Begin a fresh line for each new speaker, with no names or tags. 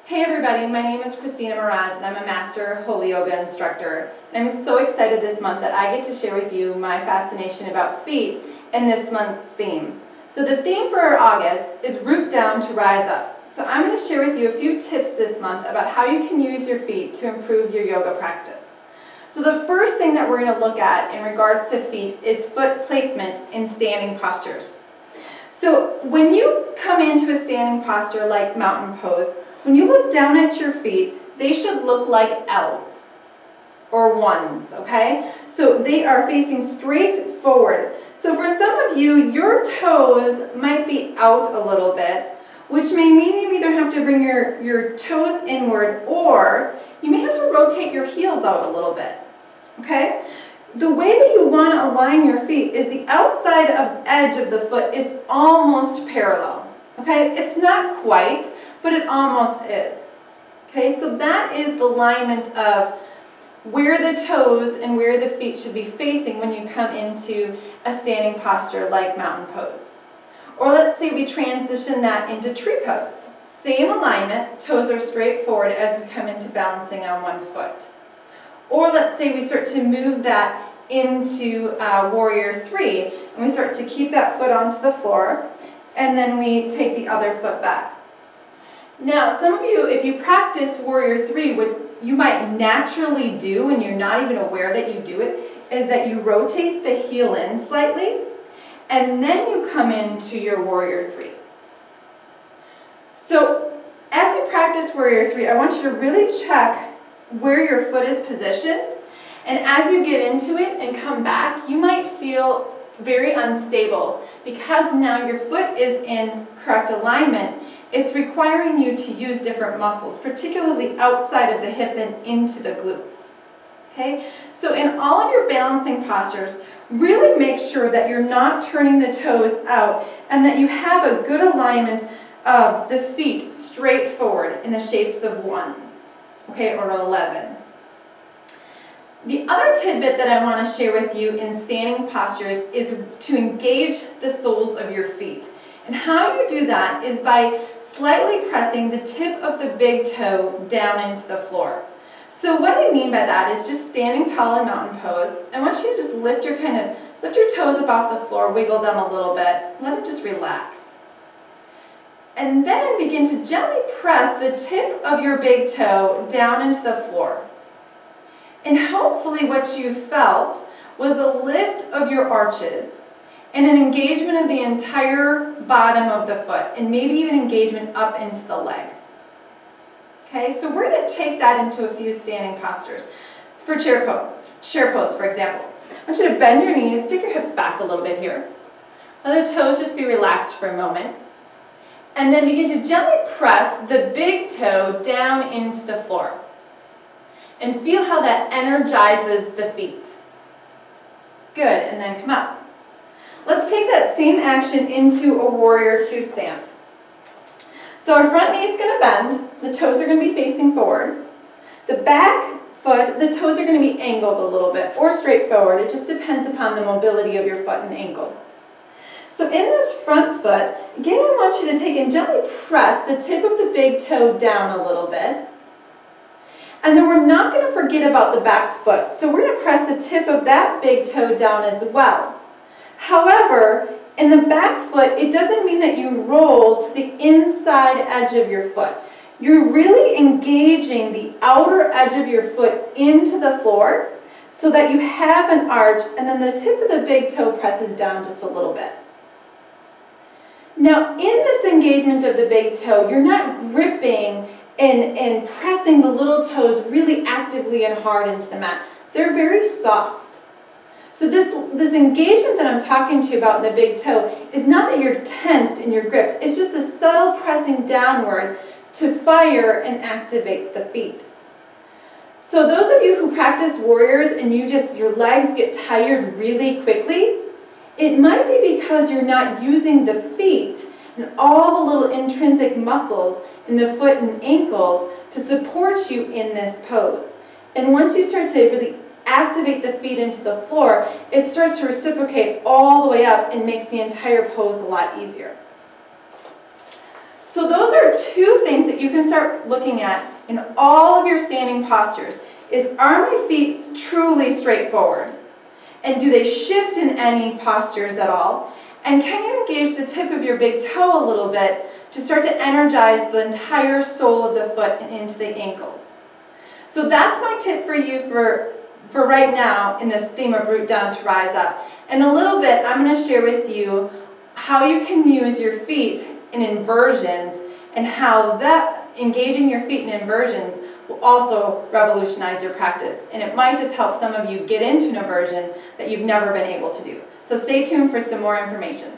Hey everybody, my name is Christina Mroz and I'm a Master Holy Yoga Instructor. And I'm so excited this month that I get to share with you my fascination about feet and this month's theme. So the theme for August is Root Down to Rise Up. So I'm going to share with you a few tips this month about how you can use your feet to improve your yoga practice. So the first thing that we're going to look at in regards to feet is foot placement in standing postures. So when you come into a standing posture like mountain pose, when you look down at your feet, they should look like L's or ones, okay? So they are facing straight forward. So for some of you, your toes might be out a little bit, which may mean you either have to bring your toes inward or you may have to rotate your heels out a little bit, okay? The way that you want to align your feet is the outside edge of the foot is almost parallel, okay? It's not quite, but it almost is. Okay, so that is the alignment of where the toes and where the feet should be facing when you come into a standing posture like mountain pose. Or let's say we transition that into tree pose. Same alignment, toes are straight forward as we come into balancing on one foot. Or let's say we start to move that into warrior three, and we start to keep that foot onto the floor, and then we take the other foot back. Now, some of you, if you practice warrior three, what you might naturally do, and you're not even aware that you do it, is that you rotate the heel in slightly, and then you come into your warrior three. So, as you practice warrior three, I want you to really check where your foot is positioned, and as you get into it and come back, you might feel very unstable because now your foot is in correct alignment. It's requiring you to use different muscles, particularly outside of the hip and into the glutes. Okay? So in all of your balancing postures, really make sure that you're not turning the toes out and that you have a good alignment of the feet straight forward in the shapes of ones, okay, or 11. The other tidbit that I want to share with you in standing postures is to engage the soles of your feet. And how you do that is by slightly pressing the tip of the big toe down into the floor. So what I mean by that is just standing tall in mountain pose. I want you to just lift your toes up off the floor, wiggle them a little bit, let them just relax. And then begin to gently press the tip of your big toe down into the floor. And hopefully what you felt was a lift of your arches and an engagement of the entire bottom of the foot, and maybe even engagement up into the legs. Okay, so we're going to take that into a few standing postures. For chair pose, for example. I want you to bend your knees, stick your hips back a little bit here. Let the toes just be relaxed for a moment. And then begin to gently press the big toe down into the floor. And feel how that energizes the feet. Good, and then come up. Let's take that same action into a warrior two stance. So our front knee is going to bend, the toes are going to be facing forward. The back foot, the toes are going to be angled a little bit, or straight forward. It just depends upon the mobility of your foot and ankle. So in this front foot, again I want you to take and gently press the tip of the big toe down a little bit. And then we're not going to forget about the back foot. So we're going to press the tip of that big toe down as well. However, in the back foot, it doesn't mean that you roll to the inside edge of your foot. You're really engaging the outer edge of your foot into the floor so that you have an arch, and then the tip of the big toe presses down just a little bit. Now, in this engagement of the big toe, you're not gripping and pressing the little toes really actively and hard into the mat. They're very soft. So this engagement that I'm talking to you about in the big toe is not that you're tensed and you're gripped. It's just a subtle pressing downward to fire and activate the feet. So those of you who practice warriors and your legs get tired really quickly, it might be because you're not using the feet and all the little intrinsic muscles in the foot and ankles to support you in this pose. And once you start to really activate the feet into the floor, it starts to reciprocate all the way up and makes the entire pose a lot easier. So those are two things that you can start looking at in all of your standing postures. Are my feet truly straightforward? And do they shift in any postures at all? And can you engage the tip of your big toe a little bit to start to energize the entire sole of the foot and into the ankles? So that's my tip for you for right now in this theme of root down to rise up. In a little bit, I'm going to share with you how you can use your feet in inversions and how that engaging your feet in inversions will also revolutionize your practice. And it might just help some of you get into an inversion that you've never been able to do. So stay tuned for some more information.